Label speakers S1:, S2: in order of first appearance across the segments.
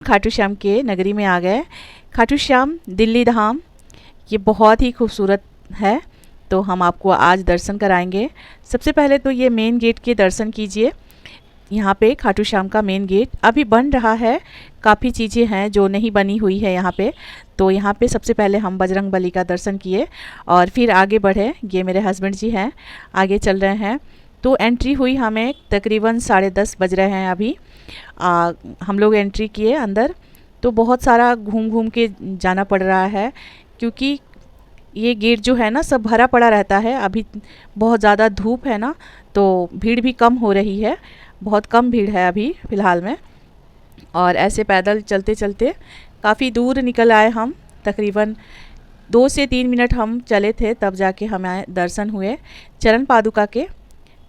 S1: खाटू श्याम के नगरी में आ गए। खाटू श्याम दिल्ली धाम ये बहुत ही खूबसूरत है, तो हम आपको आज दर्शन कराएंगे। सबसे पहले तो ये मेन गेट के दर्शन कीजिए। यहाँ पे खाटू श्याम का मेन गेट अभी बन रहा है, काफ़ी चीज़ें हैं जो नहीं बनी हुई है यहाँ पे। तो यहाँ पे सबसे पहले हम बजरंग बली का दर्शन किए और फिर आगे बढ़े। ये मेरे हस्बैंड जी हैं, आगे चल रहे हैं। तो एंट्री हुई हमें तकरीबन 10:30 बज रहे हैं अभी। हम लोग एंट्री किए अंदर, तो बहुत सारा घूम घूम के जाना पड़ रहा है क्योंकि ये गेट जो है ना सब भरा पड़ा रहता है। अभी बहुत ज़्यादा धूप है ना, तो भीड़ भी कम हो रही है, बहुत कम भीड़ है अभी फ़िलहाल में। और ऐसे पैदल चलते चलते काफ़ी दूर निकल आए हम। तकरीबन 2 से 3 मिनट हम चले थे, तब जाके हमें दर्शन हुए चरण पादुका के।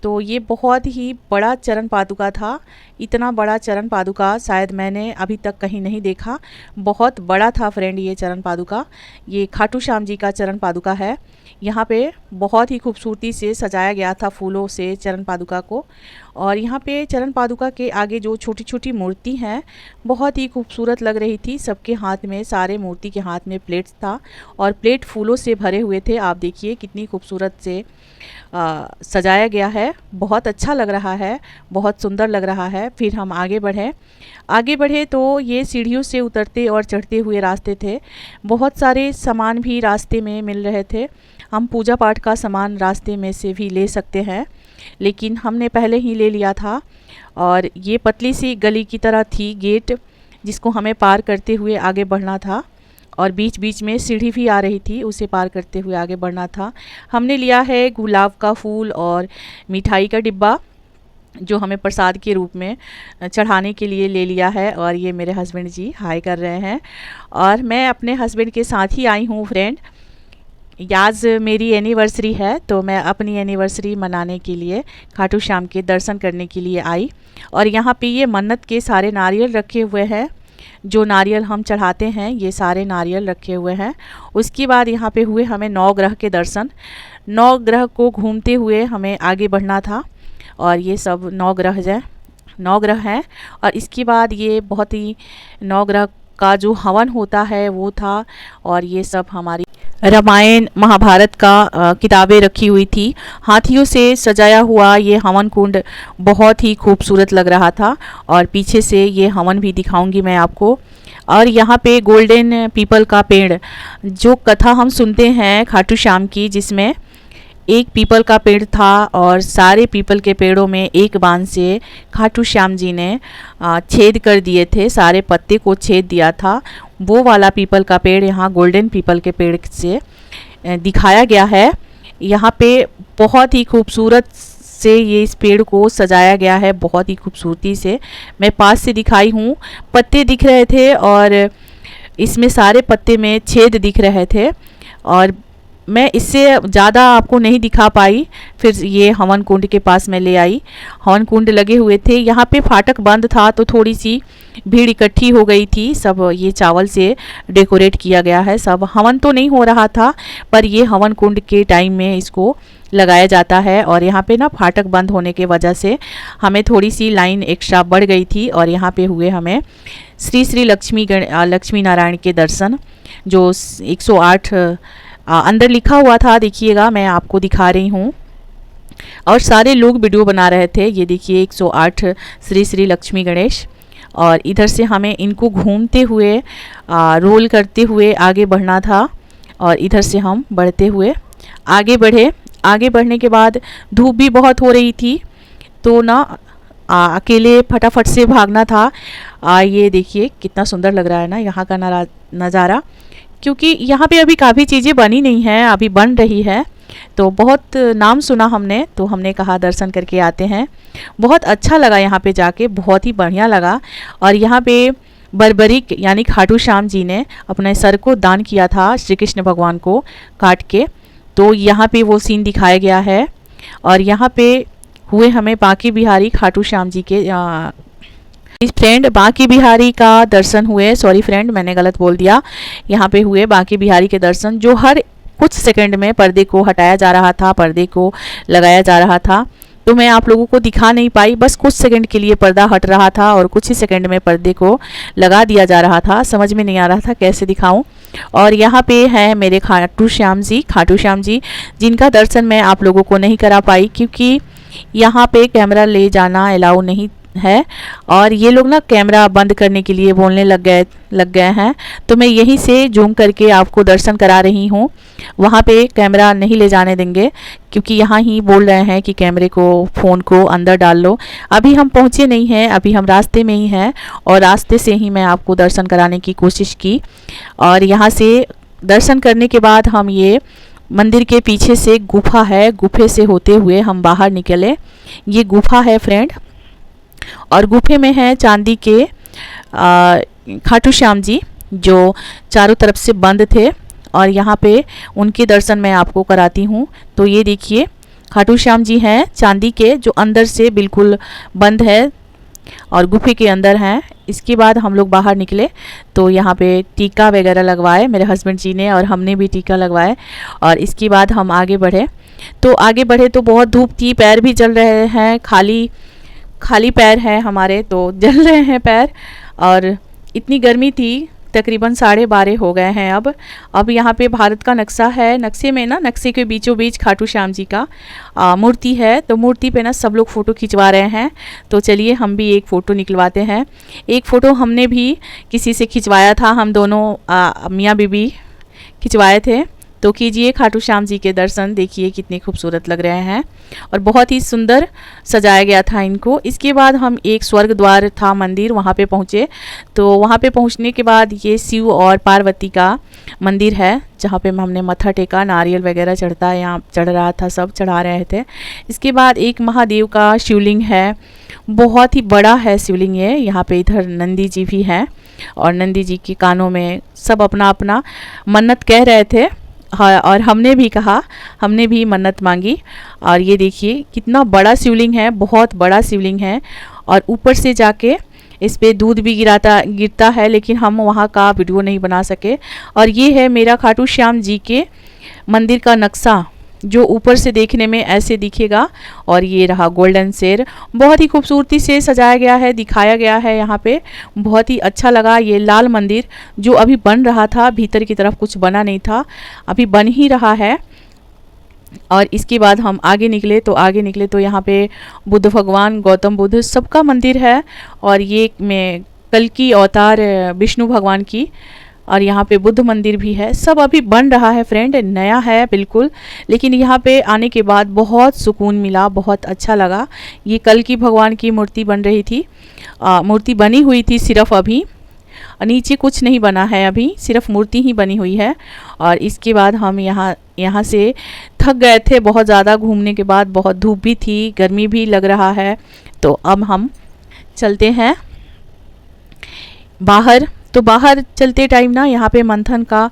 S1: तो ये बहुत ही बड़ा चरण पादुका था। इतना बड़ा चरण पादुका शायद मैंने अभी तक कहीं नहीं देखा। बहुत बड़ा था फ्रेंड ये चरण पादुका। ये खाटू श्याम जी का चरण पादुका है। यहाँ पे बहुत ही खूबसूरती से सजाया गया था फूलों से चरण पादुका को। और यहाँ पे चरण पादुका के आगे जो छोटी छोटी मूर्ति हैं बहुत ही खूबसूरत लग रही थी। सबके हाथ में, सारे मूर्ति के हाथ में प्लेट्स था और प्लेट फूलों से भरे हुए थे। आप देखिए कितनी खूबसूरत से सजाया गया है। बहुत अच्छा लग रहा है, बहुत सुंदर लग रहा है। फिर हम आगे बढ़े तो ये सीढ़ियों से उतरते और चढ़ते हुए रास्ते थे। बहुत सारे सामान भी रास्ते में मिल रहे थे। हम पूजा पाठ का सामान रास्ते में से भी ले सकते हैं, लेकिन हमने पहले ही ले लिया था। और ये पतली सी गली की तरह थी गेट, जिसको हमें पार करते हुए आगे बढ़ना था। और बीच बीच में सीढ़ी भी आ रही थी, उसे पार करते हुए आगे बढ़ना था। हमने लिया है गुलाब का फूल और मिठाई का डिब्बा, जो हमें प्रसाद के रूप में चढ़ाने के लिए ले लिया है। और ये मेरे हस्बैंड जी हाय कर रहे हैं और मैं अपने हस्बैंड के साथ ही आई हूँ फ्रेंड। आज मेरी एनिवर्सरी है, तो मैं अपनी एनिवर्सरी मनाने के लिए खाटू श्याम के दर्शन करने के लिए आई। और यहाँ पे ये मन्नत के सारे नारियल रखे हुए हैं, जो नारियल हम चढ़ाते हैं ये सारे नारियल रखे हुए हैं। उसके बाद यहाँ पे हुए हमें 9 ग्रह के दर्शन। 9 ग्रह को घूमते हुए हमें आगे बढ़ना था। और ये सब 9 ग्रह हैं। और इसके बाद ये बहुत ही 9 ग्रह का जो हवन होता है वो था। और ये सब हमारी रामायण महाभारत का किताबें रखी हुई थी। हाथियों से सजाया हुआ ये हवन कुंड बहुत ही खूबसूरत लग रहा था। और पीछे से ये हवन भी दिखाऊंगी मैं आपको। और यहाँ पे गोल्डन पीपल का पेड़, जो कथा हम सुनते हैं खाटू श्याम की, जिसमें एक पीपल का पेड़ था और सारे पीपल के पेड़ों में एक बाण से खाटू श्याम जी ने छेद कर दिए थे, सारे पत्ते को छेद दिया था। वो वाला पीपल का पेड़ यहाँ गोल्डन पीपल के पेड़ से दिखाया गया है। यहाँ पे बहुत ही खूबसूरत से ये इस पेड़ को सजाया गया है, बहुत ही खूबसूरती से। मैं पास से दिखाई हूँ, पत्ते दिख रहे थे और इसमें सारे पत्ते में छेद दिख रहे थे। और मैं इससे ज़्यादा आपको नहीं दिखा पाई। फिर ये हवन कुंड के पास मैं ले आई। हवन कुंड लगे हुए थे, यहाँ पे फाटक बंद था तो थोड़ी सी भीड़ इकट्ठी हो गई थी। सब ये चावल से डेकोरेट किया गया है। सब हवन तो नहीं हो रहा था, पर ये हवन कुंड के टाइम में इसको लगाया जाता है। और यहाँ पे ना फाटक बंद होने के वजह से हमें थोड़ी सी लाइन एक्स्ट्रा बढ़ गई थी। और यहाँ पे हुए हमें श्री लक्ष्मी नारायण के दर्शन, जो 108 अंदर लिखा हुआ था, देखिएगा मैं आपको दिखा रही हूँ। और सारे लोग वीडियो बना रहे थे। ये देखिए 108 श्री लक्ष्मी गणेश। और इधर से हमें इनको घूमते हुए रोल करते हुए आगे बढ़ना था। और इधर से हम बढ़ते हुए आगे बढ़े। आगे बढ़ने के बाद धूप भी बहुत हो रही थी, तो ना अकेले फटाफट से भागना था। ये देखिए कितना सुंदर लग रहा है ना यहाँ का नज़ारा, क्योंकि यहाँ पे अभी काफ़ी चीज़ें बनी नहीं हैं, अभी बन रही है। तो बहुत नाम सुना हमने, तो हमने कहा दर्शन करके आते हैं। बहुत अच्छा लगा यहाँ पे जाके, बहुत ही बढ़िया लगा। और यहाँ पे बर्बरीक यानी खाटू श्याम जी ने अपने सर को दान किया था श्री कृष्ण भगवान को काट के, तो यहाँ पे वो सीन दिखाया गया है। और यहाँ पे हुए हमें बांके बिहारी खाटू श्याम जी के फ्रेंड बांके बिहारी का दर्शन हुए। सॉरी फ्रेंड, मैंने गलत बोल दिया। यहाँ पे हुए बांके बिहारी के दर्शन, जो हर कुछ सेकंड में पर्दे को हटाया जा रहा था, पर्दे को लगाया जा रहा था। तो मैं आप लोगों को दिखा नहीं पाई, बस कुछ सेकंड के लिए पर्दा हट रहा था और कुछ ही सेकंड में पर्दे को लगा दिया जा रहा था। समझ में नहीं आ रहा था कैसे दिखाऊं। और यहाँ पे है मेरे खाटू श्याम जी जिनका दर्शन मैं आप लोगों को नहीं करा पाई, क्योंकि यहाँ पे कैमरा ले जाना अलाउ नहीं है और ये लोग ना कैमरा बंद करने के लिए बोलने लग गए हैं। तो मैं यहीं से जूम करके आपको दर्शन करा रही हूँ। वहाँ पे कैमरा नहीं ले जाने देंगे, क्योंकि यहाँ ही बोल रहे हैं कि कैमरे को, फ़ोन को अंदर डाल लो। अभी हम पहुँचे नहीं हैं, अभी हम रास्ते में ही हैं और रास्ते से ही मैं आपको दर्शन कराने की कोशिश की। और यहाँ से दर्शन करने के बाद हम ये मंदिर के पीछे से गुफा है, गुफे से होते हुए हम बाहर निकले। ये गुफा है फ्रेंड, और गुफे में है चांदी के खाटू श्याम जी जो चारों तरफ से बंद थे, और यहाँ पे उनके दर्शन मैं आपको कराती हूँ। तो ये देखिए खाटू श्याम जी हैं चांदी के, जो अंदर से बिल्कुल बंद है और गुफे के अंदर हैं। इसके बाद हम लोग बाहर निकले तो यहाँ पे टीका वगैरह लगवाए मेरे हस्बैंड जी ने, और हमने भी टीका लगवाए। और इसके बाद हम आगे बढ़े तो बहुत धूप थी, पैर भी जल रहे हैं, खाली पैर हैं हमारे तो जल रहे हैं पैर। और इतनी गर्मी थी, तकरीबन 12:30 हो गए हैं अब यहाँ पे भारत का नक्शा है, नक्शे के बीचों बीच खाटू श्याम जी का मूर्ति है। तो मूर्ति पे ना सब लोग फ़ोटो खिंचवा रहे हैं, तो चलिए हम भी एक फ़ोटो निकलवाते हैं। एक फ़ोटो हमने भी किसी से खिंचवाया था, हम दोनों मियाँ बीबी खिंचवाए थे। तो कीजिए खाटू श्याम जी के दर्शन, देखिए कितने खूबसूरत लग रहे हैं और बहुत ही सुंदर सजाया गया था इनको। इसके बाद हम एक स्वर्ग द्वार था मंदिर, वहाँ पे पहुँचे। तो वहाँ पे पहुँचने के बाद ये शिव और पार्वती का मंदिर है, जहाँ पे हमने मत्था टेका, नारियल वगैरह चढ़ता है, यहाँ चढ़ रहा था, सब चढ़ा रहे थे। इसके बाद एक महादेव का शिवलिंग है, बहुत ही बड़ा है शिवलिंग ये। यहाँ पे इधर नंदी जी भी हैं और नंदी जी के कानों में सब अपना अपना मन्नत कह रहे थे। हाँ, और हमने भी कहा, हमने भी मन्नत मांगी। और ये देखिए कितना बड़ा शिवलिंग है, बहुत बड़ा शिवलिंग है। और ऊपर से जाके इस पे दूध भी गिरता है, लेकिन हम वहाँ का वीडियो नहीं बना सके। और ये है मेरा खाटू श्याम जी के मंदिर का नक्शा, जो ऊपर से देखने में ऐसे दिखेगा। और ये रहा गोल्डन शेर, बहुत ही खूबसूरती से सजाया गया है, दिखाया गया है यहाँ पे, बहुत ही अच्छा लगा। ये लाल मंदिर जो अभी बन रहा था, भीतर की तरफ कुछ बना नहीं था, अभी बन ही रहा है। और इसके बाद हम आगे निकले तो यहाँ पे बुद्ध भगवान, गौतम बुद्ध सबका मंदिर है। और ये में कल की अवतार विष्णु भगवान की, और यहाँ पे बुद्ध मंदिर भी है। सब अभी बन रहा है फ्रेंड, नया है बिल्कुल, लेकिन यहाँ पे आने के बाद बहुत सुकून मिला, बहुत अच्छा लगा। ये कल की भगवान की मूर्ति बन रही थी, मूर्ति बनी हुई थी सिर्फ, अभी नीचे कुछ नहीं बना है, अभी सिर्फ मूर्ति ही बनी हुई है। और इसके बाद हम यहाँ से थक गए थे बहुत ज़्यादा घूमने के बाद, बहुत धूप भी थी, गर्मी भी लग रहा है। तो अब हम चलते हैं बाहर। तो बाहर चलते टाइम ना यहाँ पे मंथन का,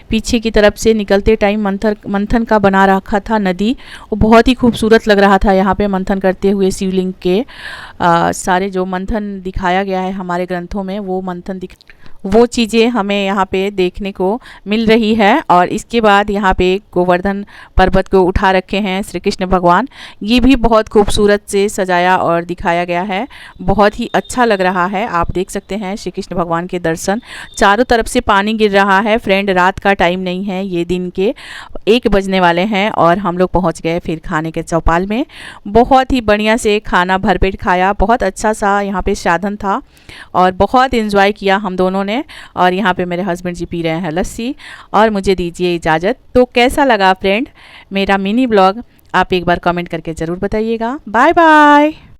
S1: पीछे की तरफ से निकलते टाइम मंथन का बना रखा था नदी, वो बहुत ही खूबसूरत लग रहा था। यहाँ पे मंथन करते हुए शिवलिंग के सारे जो मंथन दिखाया गया है हमारे ग्रंथों में, वो चीज़ें हमें यहाँ पे देखने को मिल रही है। और इसके बाद यहाँ पे गोवर्धन पर्वत को उठा रखे हैं श्री कृष्ण भगवान, ये भी बहुत खूबसूरत से सजाया और दिखाया गया है, बहुत ही अच्छा लग रहा है। आप देख सकते हैं श्री कृष्ण भगवान के दर्शन, चारों तरफ से पानी गिर रहा है फ्रेंड। रात का टाइम नहीं है, ये दिन के 1 बजने वाले हैं और हम लोग पहुँच गए फिर खाने के चौपाल में। बहुत ही बढ़िया से खाना भरपेट खाया, बहुत अच्छा सा यहाँ पे साधन था और बहुत इन्जॉय किया हम दोनों ने। और यहाँ पे मेरे हस्बैंड जी पी रहे हैं लस्सी, और मुझे दीजिए इजाज़त। तो कैसा लगा फ्रेंड मेरा मिनी ब्लॉग, आप एक बार कमेंट करके ज़रूर बताइएगा। Bye bye.